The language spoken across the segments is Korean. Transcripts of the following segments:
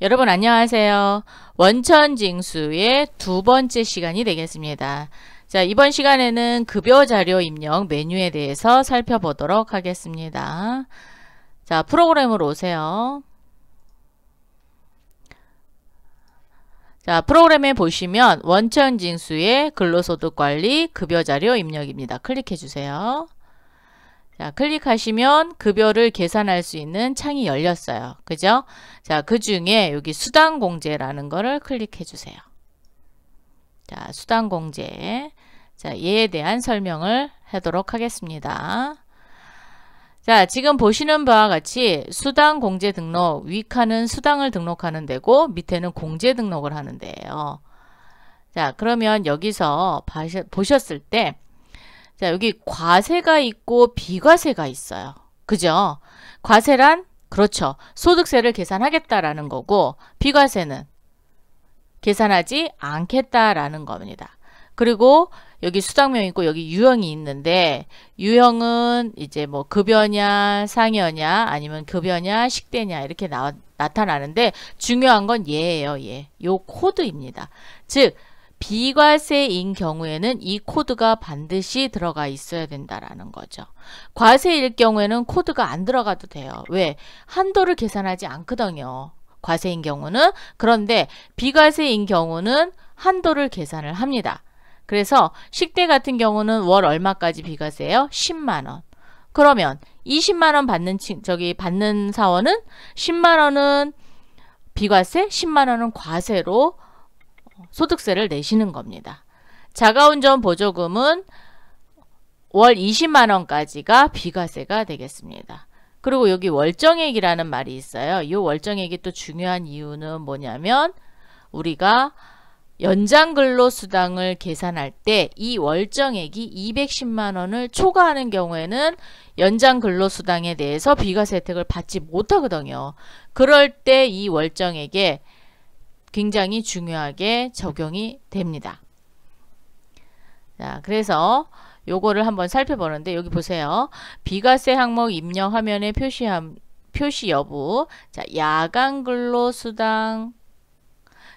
여러분 안녕하세요. 원천징수의 두 번째 시간이 되겠습니다. 자, 이번 시간에는 급여 자료 입력 메뉴에 대해서 살펴보도록 하겠습니다. 자, 프로그램으로 오세요. 자, 프로그램에 보시면 원천징수의 근로소득관리 급여 자료 입력입니다. 클릭해 주세요. 자, 클릭하시면 급여를 계산할 수 있는 창이 열렸어요. 그죠? 자, 그 중에 여기 수당공제라는 거를 클릭해 주세요. 자, 수당공제. 자, 얘에 대한 설명을 하도록 하겠습니다. 자, 지금 보시는 바와 같이 수당공제 등록, 위 칸은 수당을 등록하는 데고 밑에는 공제 등록을 하는 데예요. 자, 그러면 여기서 보셨을 때 자, 여기 과세가 있고 비과세가 있어요. 그죠? 과세란 그렇죠. 소득세를 계산하겠다라는 거고 비과세는 계산하지 않겠다라는 겁니다. 그리고 여기 수당명 있고 여기 유형이 있는데 유형은 이제 뭐 급여냐 상여냐 아니면 급여냐 식대냐 이렇게 나타나는데 중요한 건 얘예요. 얘. 요 코드입니다. 즉 비과세인 경우에는 이 코드가 반드시 들어가 있어야 된다라는 거죠. 과세일 경우에는 코드가 안 들어가도 돼요. 왜? 한도를 계산하지 않거든요. 과세인 경우는. 그런데 비과세인 경우는 한도를 계산을 합니다. 그래서 식대 같은 경우는 월 얼마까지 비과세예요? 10만원. 그러면 20만원 받는 사원은 10만원은 비과세, 10만원은 과세로 소득세를 내시는 겁니다. 자가운전 보조금은 월 20만원까지가 비과세가 되겠습니다. 그리고 여기 월정액이라는 말이 있어요. 이 월정액이 또 중요한 이유는 뭐냐면 우리가 연장근로수당을 계산할 때 이 월정액이 210만원을 초과하는 경우에는 연장근로수당에 대해서 비과세 혜택을 받지 못하거든요. 그럴 때 이 월정액에 굉장히 중요하게 적용이 됩니다. 자, 그래서 요거를 한번 살펴보는데 여기 보세요. 비과세 항목 입력 화면에 표시 여부. 자, 야간 근로수당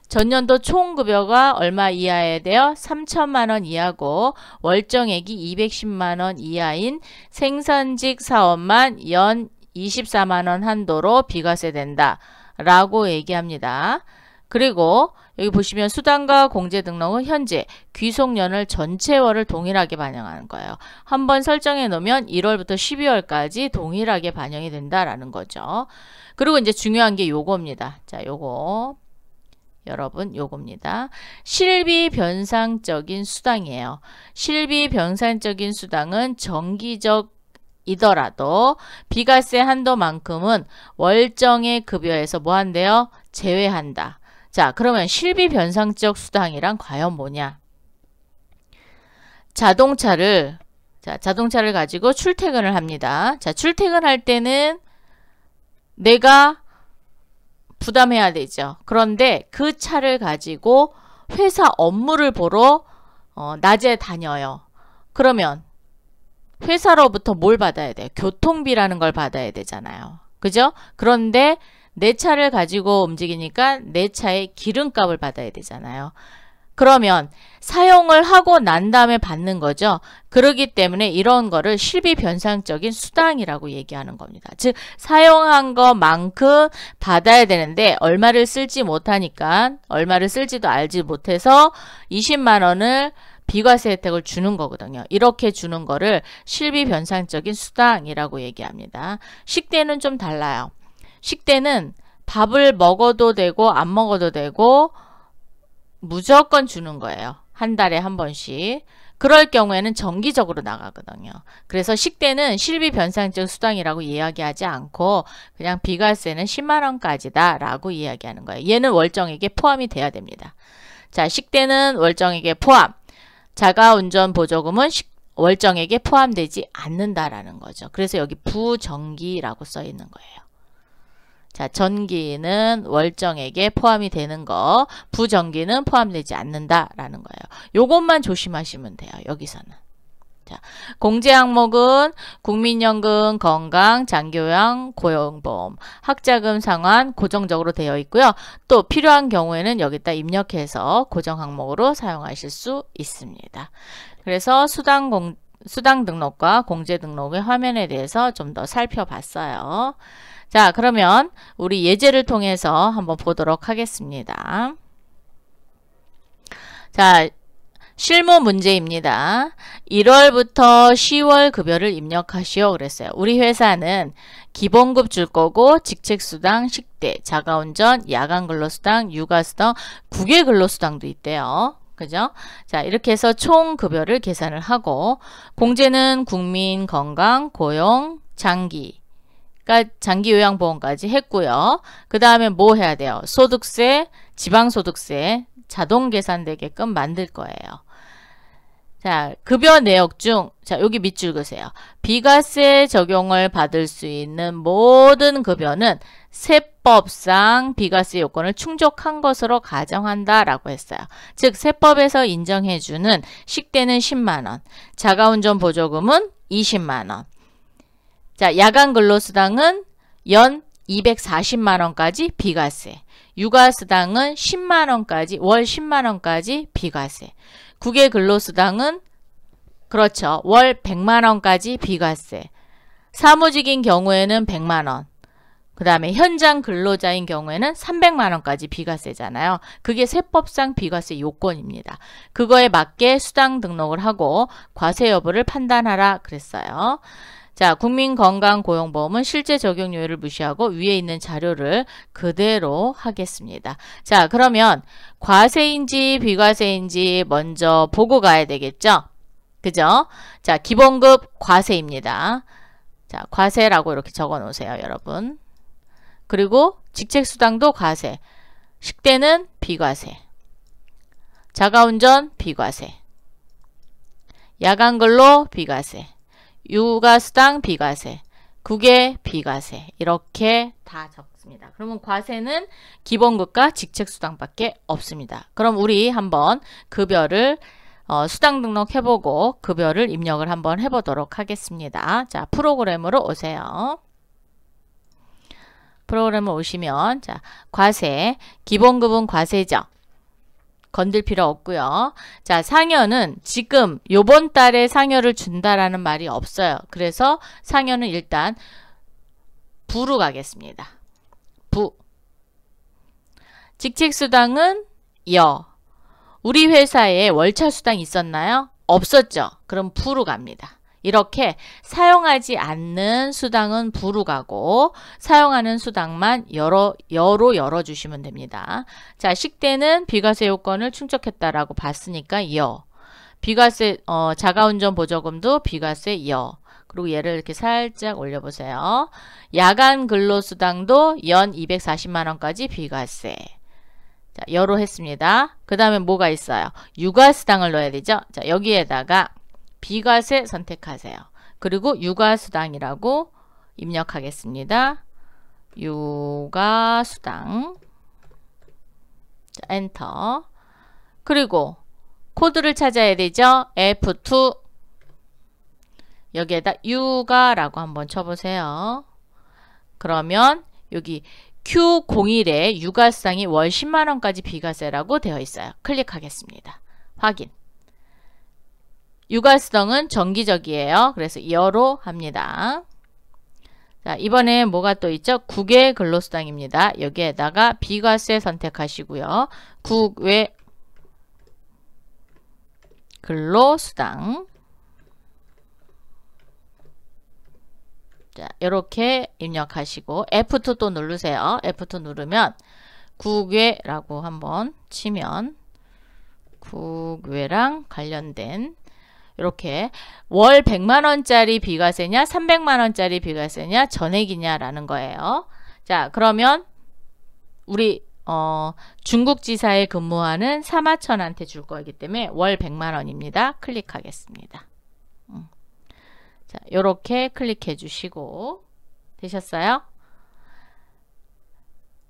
전년도 총급여가 얼마 이하여야 돼요? 3천만원 이하고 월정액이 210만원 이하인 생산직 사업만 연 24만원 한도로 비과세 된다 라고 얘기합니다. 그리고 여기 보시면 수당과 공제 등록은 현재 귀속년을 전체월을 동일하게 반영하는 거예요. 한번 설정해 놓으면 1월부터 12월까지 동일하게 반영이 된다라는 거죠. 그리고 이제 중요한 게 요겁니다. 자, 요거 여러분 요겁니다. 실비 변상적인 수당이에요. 실비 변상적인 수당은 정기적 이더라도 비과세 한도만큼은 월정액 급여에서 뭐 한대요? 제외한다. 자, 그러면 실비 변상적 수당이란 과연 뭐냐? 자동차를 가지고 출퇴근을 합니다. 자, 출퇴근할 때는 내가 부담해야 되죠. 그런데 그 차를 가지고 회사 업무를 보러 낮에 다녀요. 그러면 회사로부터 뭘 받아야 돼요? 교통비라는 걸 받아야 되잖아요. 그죠? 그런데 내 차를 가지고 움직이니까 내 차의 기름값을 받아야 되잖아요. 그러면 사용을 하고 난 다음에 받는 거죠. 그렇기 때문에 이런 거를 실비 변상적인 수당이라고 얘기하는 겁니다. 즉 사용한 것만큼 받아야 되는데 얼마를 쓸지 못하니까 얼마를 쓸지도 알지 못해서 20만원을 비과세 혜택을 주는 거거든요. 이렇게 주는 거를 실비 변상적인 수당이라고 얘기합니다. 식대는 좀 달라요. 식대는 밥을 먹어도 되고 안 먹어도 되고 무조건 주는 거예요. 한 달에 한 번씩. 그럴 경우에는 정기적으로 나가거든요. 그래서 식대는 실비 변상적 수당이라고 이야기하지 않고 그냥 비과세는 10만원까지다 라고 이야기하는 거예요. 얘는 월정액에 포함이 돼야 됩니다. 자, 식대는 월정액에 포함. 자가운전 보조금은 월정액에 포함되지 않는다라는 거죠. 그래서 여기 부정기라고 써 있는 거예요. 자, 전기는 월정액에 포함이 되는 거, 부정기는 포함되지 않는다라는 거예요. 요것만 조심하시면 돼요. 여기서는. 자, 공제 항목은 국민연금, 건강, 장기요양, 고용보험, 학자금 상환 고정적으로 되어 있고요. 또 필요한 경우에는 여기다 입력해서 고정 항목으로 사용하실 수 있습니다. 그래서 수당 등록과 공제 등록의 화면에 대해서 좀 더 살펴봤어요. 자, 그러면 우리 예제를 통해서 한번 보도록 하겠습니다. 자, 실무 문제입니다. 1월부터 10월 급여를 입력하시오 그랬어요. 우리 회사는 기본급 줄 거고 직책수당, 식대, 자가운전, 야간근로수당, 육아수당, 국외근로수당도 있대요. 그죠? 자, 이렇게 해서 총 급여를 계산을 하고 공제는 국민, 건강, 고용, 장기, 그러니까 장기요양보험까지 했고요. 그 다음에 뭐 해야 돼요? 소득세, 지방소득세 자동 계산되게끔 만들 거예요. 자, 급여 내역 중, 자, 여기 밑줄 그으세요. 비과세 적용을 받을 수 있는 모든 급여는 세법상 비과세 요건을 충족한 것으로 가정한다 라고 했어요. 즉, 세법에서 인정해주는 식대는 10만원, 자가운전 보조금은 20만원, 자, 야간 근로수당은 연 240만원까지 비과세, 육아수당은 10만원까지, 월 10만원까지 비과세, 국외 근로수당은 그렇죠. 월 100만원까지 비과세, 사무직인 경우에는 100만원, 그 다음에 현장 근로자인 경우에는 300만원까지 비과세잖아요. 그게 세법상 비과세 요건입니다. 그거에 맞게 수당 등록을 하고 과세 여부를 판단하라 그랬어요. 자, 국민건강고용보험은 실제 적용료를 무시하고 위에 있는 자료를 그대로 하겠습니다. 자, 그러면 과세인지 비과세인지 먼저 보고 가야 되겠죠? 그죠? 자, 기본급 과세입니다. 자, 과세라고 이렇게 적어 놓으세요, 여러분. 그리고 직책수당도 과세, 식대는 비과세, 자가운전 비과세, 야간근로 비과세, 육아수당 비과세, 국외 비과세 이렇게 다 적습니다. 그러면 과세는 기본급과 직책수당밖에 없습니다. 그럼 우리 한번 급여를 수당 등록해보고 급여를 입력을 한번 해보도록 하겠습니다. 자, 프로그램으로 오세요. 프로그램을 오시면 자, 과세, 기본급은 과세죠. 건들 필요 없고요. 자, 상여는 지금 요번 달에 상여를 준다라는 말이 없어요. 그래서 상여는 일단 부로 가겠습니다. 부. 직책수당은 여. 우리 회사에 월차수당 있었나요? 없었죠. 그럼 부로 갑니다. 이렇게 사용하지 않는 수당은 부로 가고 사용하는 수당만 여로 열어주시면 됩니다. 자, 식대는 비과세 요건을 충족했다라고 봤으니까 여. 비과세 자가운전 보조금도 비과세 여. 그리고 얘를 이렇게 살짝 올려보세요. 야간 근로수당도 연 240만원까지 비과세. 자, 여로 했습니다. 그 다음에 뭐가 있어요? 육아수당을 넣어야 되죠. 자, 여기에다가 비과세 선택하세요. 그리고 육아수당이라고 입력하겠습니다. 육아수당. 자, 엔터. 그리고 코드를 찾아야 되죠. F2. 여기에다 육아라고 한번 쳐보세요. 그러면 여기 Q01에 육아수당이 월 10만원까지 비과세라고 되어 있어요. 클릭하겠습니다. 확인. 육아수당은 정기적이에요. 그래서 여로 합니다. 자, 이번에 뭐가 또 있죠? 국외 근로수당입니다. 여기에다가 비과세 선택하시고요. 국외 근로수당. 자, 이렇게 입력하시고 F2 또 누르세요. F2 누르면 국외라고 한번 치면 국외랑 관련된 이렇게 월 100만원짜리 비과세냐 300만원짜리 비과세냐 전액이냐라는 거예요. 자, 그러면 우리 중국지사에 근무하는 사마천한테 줄 거이기 때문에 월 100만원입니다. 클릭하겠습니다. 자, 요렇게 클릭해 주시고 되셨어요?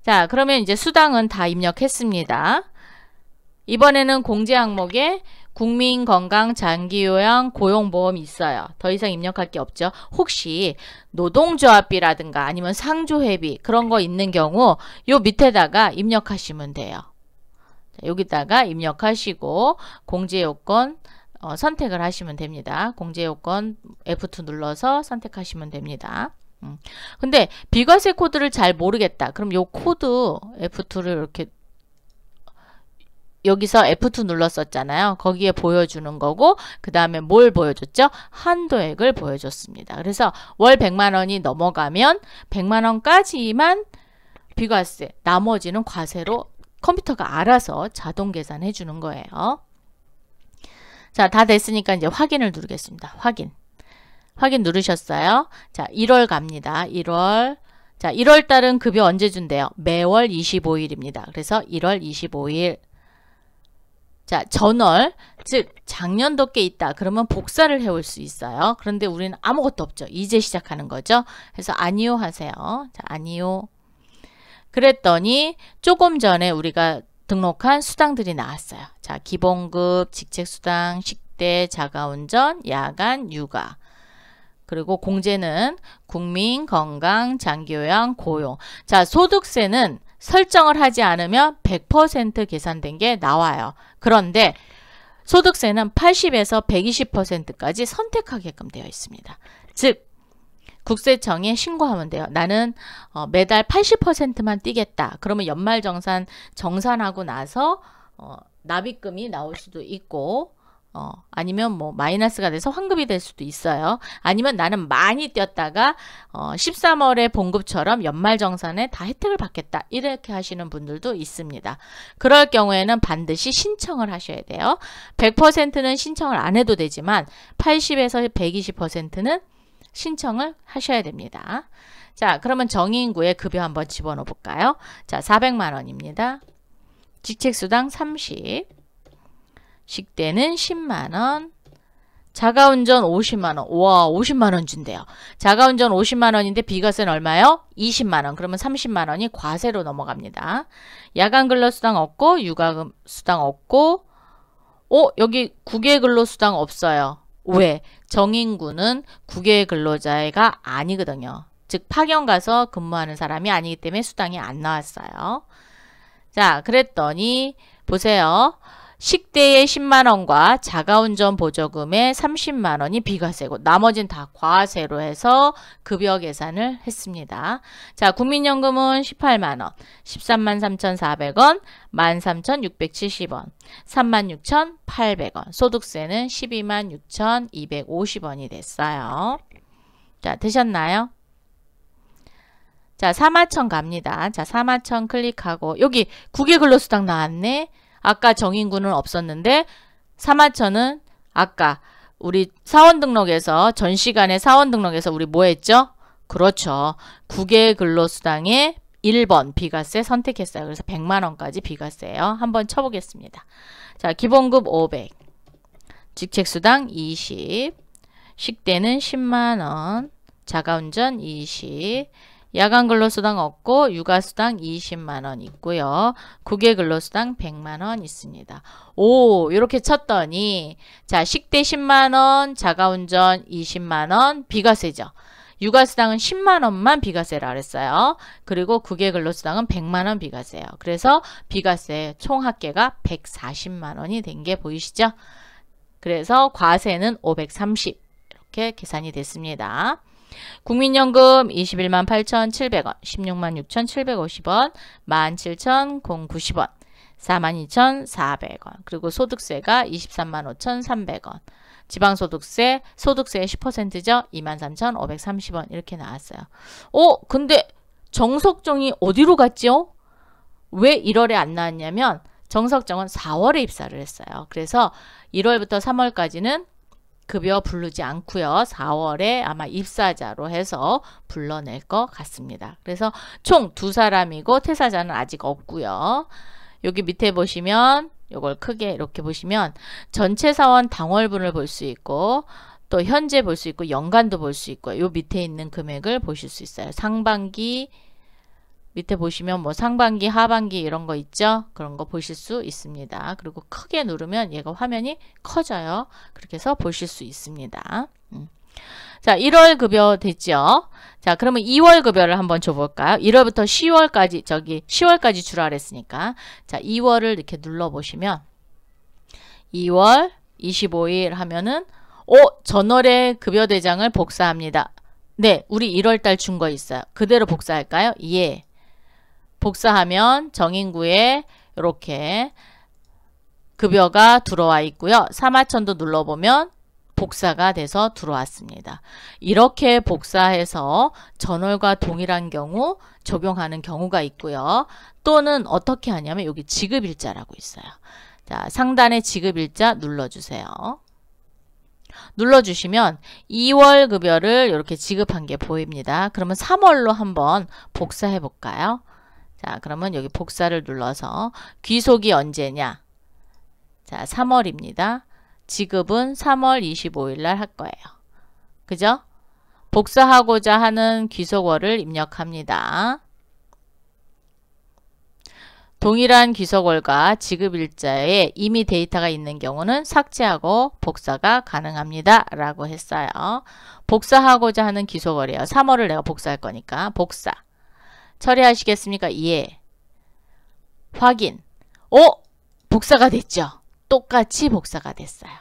자, 그러면 이제 수당은 다 입력했습니다. 이번에는 공제 항목에 국민건강 장기요양 고용보험이 있어요. 더 이상 입력할 게 없죠. 혹시 노동조합비라든가 아니면 상조회비 그런 거 있는 경우 요 밑에다가 입력하시면 돼요. 자, 여기다가 입력하시고 공제요건 선택을 하시면 됩니다. 공제요건 F2 눌러서 선택하시면 됩니다. 근데 비과세 코드를 잘 모르겠다. 그럼 요 코드 F2를 이렇게 여기서 F2 눌렀었잖아요. 거기에 보여주는 거고 그 다음에 뭘 보여줬죠? 한도액을 보여줬습니다. 그래서 월 100만원이 넘어가면 100만원까지만 비과세, 나머지는 과세로 컴퓨터가 알아서 자동 계산해 주는 거예요. 자, 다 됐으니까 이제 확인을 누르겠습니다. 확인 누르셨어요? 자, 1월 갑니다. 1월. 자, 1월 달은 급여 언제 준대요? 매월 25일입니다. 그래서 1월 25일. 자, 전월, 즉 작년도 게 있다. 그러면 복사를 해올 수 있어요. 그런데 우리는 아무것도 없죠. 이제 시작하는 거죠. 그래서 아니요 하세요. 자, 아니요. 그랬더니 조금 전에 우리가 등록한 수당들이 나왔어요. 자, 기본급, 직책수당, 식대, 자가운전, 야간, 육아. 그리고 공제는 국민, 건강, 장기요양, 고용. 자, 소득세는 설정을 하지 않으면 100% 계산된 게 나와요. 그런데 소득세는 80에서 120%까지 선택하게끔 되어 있습니다. 즉 국세청에 신고하면 돼요. 나는 매달 80%만 떼겠다. 그러면 연말정산 정산하고 나서 납입금이 나올 수도 있고 아니면 뭐 마이너스가 돼서 환급이 될 수도 있어요. 아니면 나는 많이 떼었다가 13월의 봉급처럼 연말정산에 다 혜택을 받겠다. 이렇게 하시는 분들도 있습니다. 그럴 경우에는 반드시 신청을 하셔야 돼요. 100%는 신청을 안 해도 되지만 80에서 120%는 신청을 하셔야 됩니다. 자, 그러면 정인구의 급여 한번 집어넣어 볼까요? 자, 400만 원입니다. 직책수당 30, 식대는 10만 원, 자가운전 50만 원. 와, 50만 원 준대요. 자가운전 50만 원인데 비과세는 얼마요? 20만 원. 그러면 30만 원이 과세로 넘어갑니다. 야간 근로수당 없고 육아수당 없고 여기 국외 근로수당 없어요. 왜? 정인구는 국외 근로자가 아니거든요. 즉 파견 가서 근무하는 사람이 아니기 때문에 수당이 안 나왔어요. 자, 그랬더니 보세요. 식대의 10만원과 자가운전 보조금의 30만원이 비과세고 나머지는 다 과세로 해서 급여 계산을 했습니다. 자, 국민연금은 18만원, 133,400원, 13,670원, 36,800원, 소득세는 126,250원이 됐어요. 자, 되셨나요? 자, 사마천 갑니다. 자, 사마천 클릭하고 여기 국외근로수당 나왔네. 아까 정인구는 없었는데 사마천은 아까 우리 사원 등록에서 전 시간에 사원 등록에서 우리 뭐 했죠? 그렇죠. 국외 근로수당의 1번 비과세 선택했어요. 그래서 100만원까지 비과세예요. 한번 쳐보겠습니다. 자, 기본급 500, 직책수당 20, 식대는 10만원, 자가운전 20, 야간 근로수당 없고 육아수당 20만원 있고요. 국외 근로수당 100만원 있습니다. 오, 이렇게 쳤더니 자, 식대 10만원, 자가운전 20만원 비과세죠. 육아수당은 10만원만 비과세라 그랬어요. 그리고 국외 근로수당은 100만원 비과세예요. 그래서 비과세 총 합계가 140만원이 된 게 보이시죠? 그래서 과세는 530 이렇게 계산이 됐습니다. 국민연금 21만 8,700원, 16만 6,750원, 17,090원, 42,400원, 그리고 소득세가 23만 5,300원, 지방소득세, 소득세의 10%죠. 23,530원 이렇게 나왔어요. 근데 정석정이 어디로 갔죠? 왜 1월에 안 나왔냐면 정석정은 4월에 입사를 했어요. 그래서 1월부터 3월까지는 급여 부르지 않고요. 4월에 아마 입사자로 해서 불러낼 것 같습니다. 그래서 총 2사람이고 퇴사자는 아직 없고요. 여기 밑에 보시면 이걸 크게 이렇게 보시면 전체 사원 당월분을 볼 수 있고 또 현재 볼 수 있고 연간도 볼 수 있고 요 밑에 있는 금액을 보실 수 있어요. 상반기 밑에 보시면 뭐 상반기, 하반기 이런 거 있죠? 그런 거 보실 수 있습니다. 그리고 크게 누르면 얘가 화면이 커져요. 그렇게 해서 보실 수 있습니다. 자, 1월 급여 됐죠? 자, 그러면 2월 급여를 한번 줘볼까요? 1월부터 10월까지, 10월까지 주라 그랬으니까. 자, 2월을 이렇게 눌러보시면 2월 25일 하면은 전월의 급여 대장을 복사합니다. 네, 우리 1월달 준 거 있어요. 그대로 복사할까요? 예. 복사하면 정인구에 이렇게 급여가 들어와 있고요. 사마천도 눌러보면 복사가 돼서 들어왔습니다. 이렇게 복사해서 전월과 동일한 경우 적용하는 경우가 있고요. 또는 어떻게 하냐면 여기 지급일자라고 있어요. 자, 상단에 지급일자 눌러주세요. 눌러주시면 2월 급여를 이렇게 지급한 게 보입니다. 그러면 3월로 한번 복사해 볼까요? 자, 그러면 여기 복사를 눌러서 귀속이 언제냐? 자, 3월입니다. 지급은 3월 25일 날 할 거예요. 그죠? 복사하고자 하는 귀속월을 입력합니다. 동일한 귀속월과 지급일자에 이미 데이터가 있는 경우는 삭제하고 복사가 가능합니다. 라고 했어요. 복사하고자 하는 귀속월이에요. 3월을 내가 복사할 거니까 복사. 처리하시겠습니까? 예. 확인. 복사가 됐죠? 똑같이 복사가 됐어요.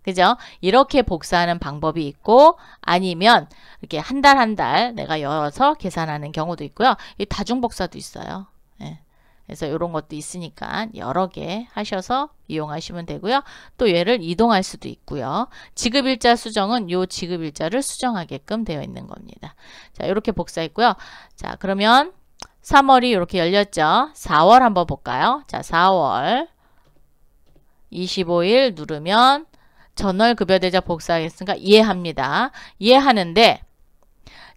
그죠? 이렇게 복사하는 방법이 있고 아니면 이렇게 한 달 한 달 내가 열어서 계산하는 경우도 있고요. 이 다중복사도 있어요. 예. 그래서 이런 것도 있으니까 여러 개 하셔서 이용하시면 되고요. 또 얘를 이동할 수도 있고요. 지급일자 수정은 요 지급일자를 수정하게끔 되어 있는 겁니다. 자, 이렇게 복사했고요. 자, 그러면 3월이 이렇게 열렸죠. 4월 한번 볼까요? 자, 4월 25일 누르면 전월 급여대자 복사하겠습니까? 이해합니다. 이해하는데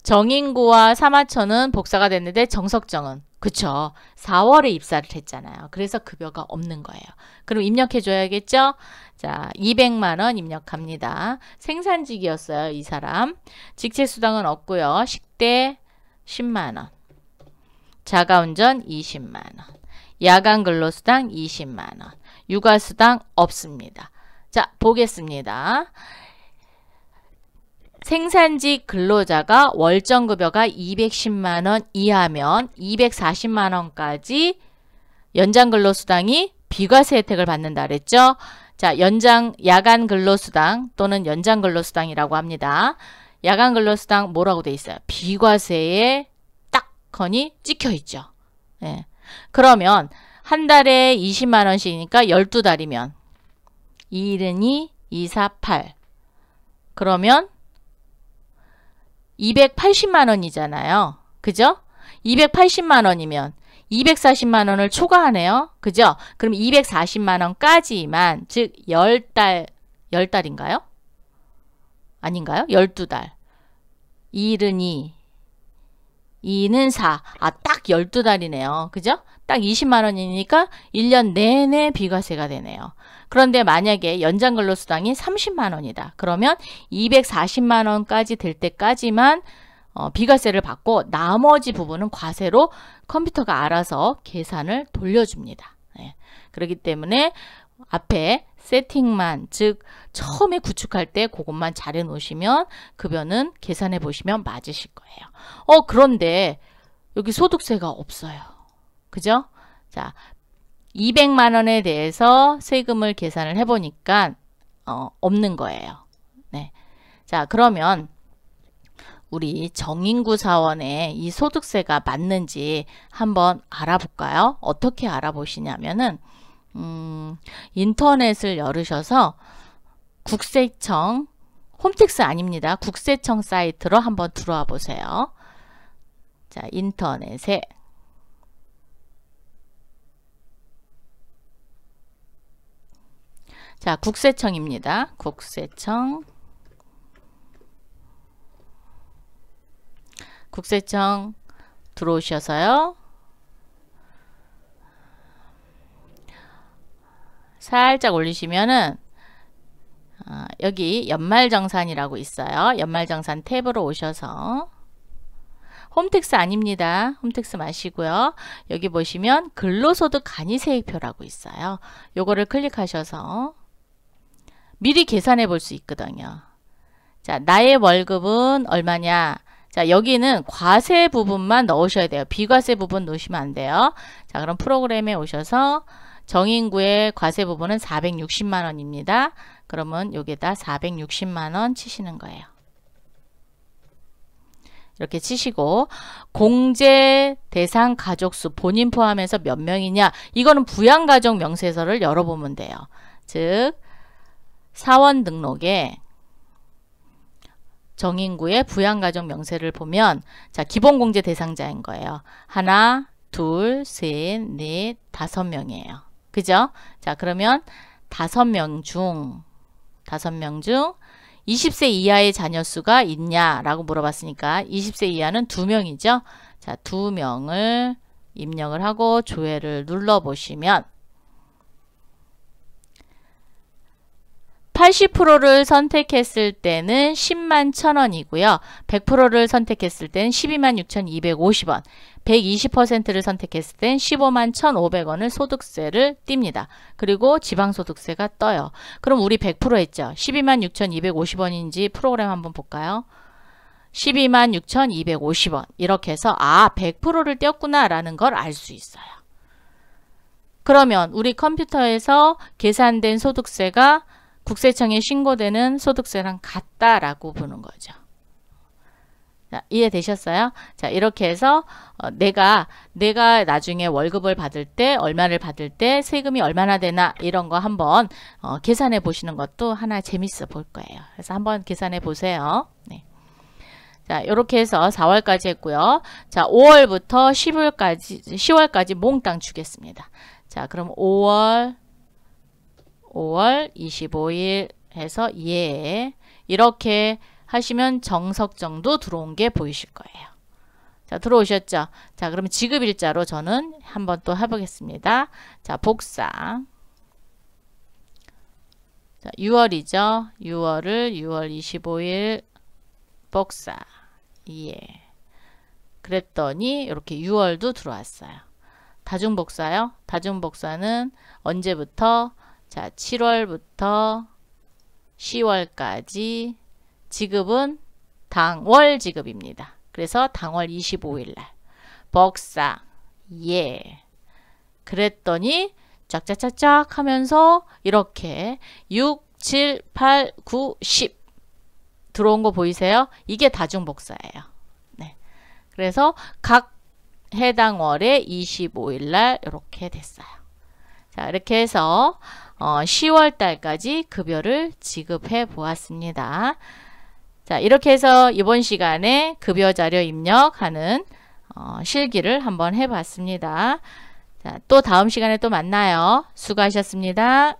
정인구와 사마천은 복사가 됐는데 정석정은 그쵸. 4월에 입사를 했잖아요. 그래서 급여가 없는 거예요. 그럼 입력해 줘야겠죠? 자, 200만원 입력합니다. 생산직이었어요. 이 사람. 직책수당은 없고요. 식대 10만원. 자가운전 20만원. 야간근로수당 20만원. 육아수당 없습니다. 자, 보겠습니다. 생산직 근로자가 월정급여가 210만원 이하면 240만원까지 연장근로수당이 비과세 혜택을 받는다 그랬죠. 자, 야간근로수당 또는 연장근로수당이라고 합니다. 야간근로수당 뭐라고 돼 있어요? 비과세에 딱 건이 찍혀 있죠. 네. 그러면 한 달에 20만원씩이니까 12달이면 2일은 2, 2, 4, 8 그러면 280만원이잖아요. 그죠? 280만원이면 240만원을 초과하네요. 그죠? 그럼 240만원까지만 즉 10달인가요? 아닌가요? 12달. 2일은 2, 2는 4. 딱 12달이네요. 그죠? 딱 20만원이니까 1년 내내 비과세가 되네요. 그런데 만약에 연장근로수당이 30만원이다. 그러면 240만원까지 될 때까지만 비과세를 받고 나머지 부분은 과세로 컴퓨터가 알아서 계산을 돌려줍니다. 네. 그렇기 때문에 앞에 세팅만 즉 처음에 구축할 때 그것만 잘 해놓으시면 급여는 계산해 보시면 맞으실 거예요. 그런데 여기 소득세가 없어요. 그죠? 자, 200만원에 대해서 세금을 계산을 해보니까 없는 거예요. 네. 자, 그러면 우리 정인구 사원의 이 소득세가 맞는지 한번 알아볼까요? 어떻게 알아보시냐면은 인터넷을 열으셔서 국세청 홈택스 아닙니다. 국세청 사이트로 한번 들어와 보세요. 자, 인터넷에 자, 국세청입니다. 국세청 들어오셔서요. 살짝 올리시면은 여기 연말정산이라고 있어요. 연말정산 탭으로 오셔서 홈택스 아닙니다. 홈택스 마시고요. 여기 보시면 근로소득 간이세액표라고 있어요. 요거를 클릭하셔서 미리 계산해 볼 수 있거든요. 자, 나의 월급은 얼마냐? 자, 여기는 과세 부분만 넣으셔야 돼요. 비과세 부분 넣으시면 안 돼요. 자, 그럼 프로그램에 오셔서 정인구의 과세 부분은 460만 원입니다. 그러면 여기다 460만 원 치시는 거예요. 이렇게 치시고 공제 대상 가족수 본인 포함해서 몇 명이냐? 이거는 부양가족 명세서를 열어보면 돼요. 즉 사원 등록에 정인구의 부양가족 명세를 보면 자 기본공제 대상자인 거예요. 하나, 둘, 셋, 넷, 5명이에요. 그죠? 자 그러면 5명 중 20세 이하의 자녀 수가 있냐라고 물어봤으니까 20세 이하는 2명이죠. 자 2명을 입력을 하고 조회를 눌러보시면 80%를 선택했을 때는 10만 1,000원이고요. 100%를 선택했을 때는 126,250원, 120%를 선택했을 땐 15만 1,500원을 소득세를 띱니다. 그리고 지방소득세가 떠요. 그럼 우리 100% 했죠. 126,250원인지 프로그램 한번 볼까요? 126,250원 이렇게 해서 100%를 띄었구나 라는 걸 알 수 있어요. 그러면 우리 컴퓨터에서 계산된 소득세가 국세청에 신고되는 소득세랑 같다라고 보는 거죠. 자, 이해되셨어요? 자, 이렇게 해서 내가 나중에 월급을 받을 때 얼마를 받을 때 세금이 얼마나 되나 이런 거 한번 계산해 보시는 것도 하나 재밌어 볼 거예요. 그래서 한번 계산해 보세요. 네. 자, 이렇게 해서 4월까지 했고요. 자, 5월부터 10월까지 몽땅 주겠습니다. 자, 그럼 5월 25일 해서 이렇게 하시면 정석정도 들어온 게 보이실 거예요. 자, 들어오셨죠? 자, 그러면 지급일자로 저는 한번 또 해보겠습니다. 자, 복사. 자, 6월이죠. 6월을 6월 25일 복사. 그랬더니 이렇게 6월도 들어왔어요. 다중복사요. 다중복사는 언제부터? 자, 7월부터 10월까지 지급은 당월 지급입니다. 그래서 당월 25일 날 복사. 그랬더니 쫙쫙쫙쫙 하면서 이렇게 6, 7, 8, 9, 10 들어온 거 보이세요? 이게 다중복사예요. 네. 그래서 각 해당 월에 25일 날 이렇게 됐어요. 자, 이렇게 해서 10월 달까지 급여를 지급해 보았습니다. 자, 이렇게 해서 이번 시간에 급여 자료 입력하는 실기를 한번 해봤습니다. 자, 또 다음 시간에 또 만나요. 수고하셨습니다.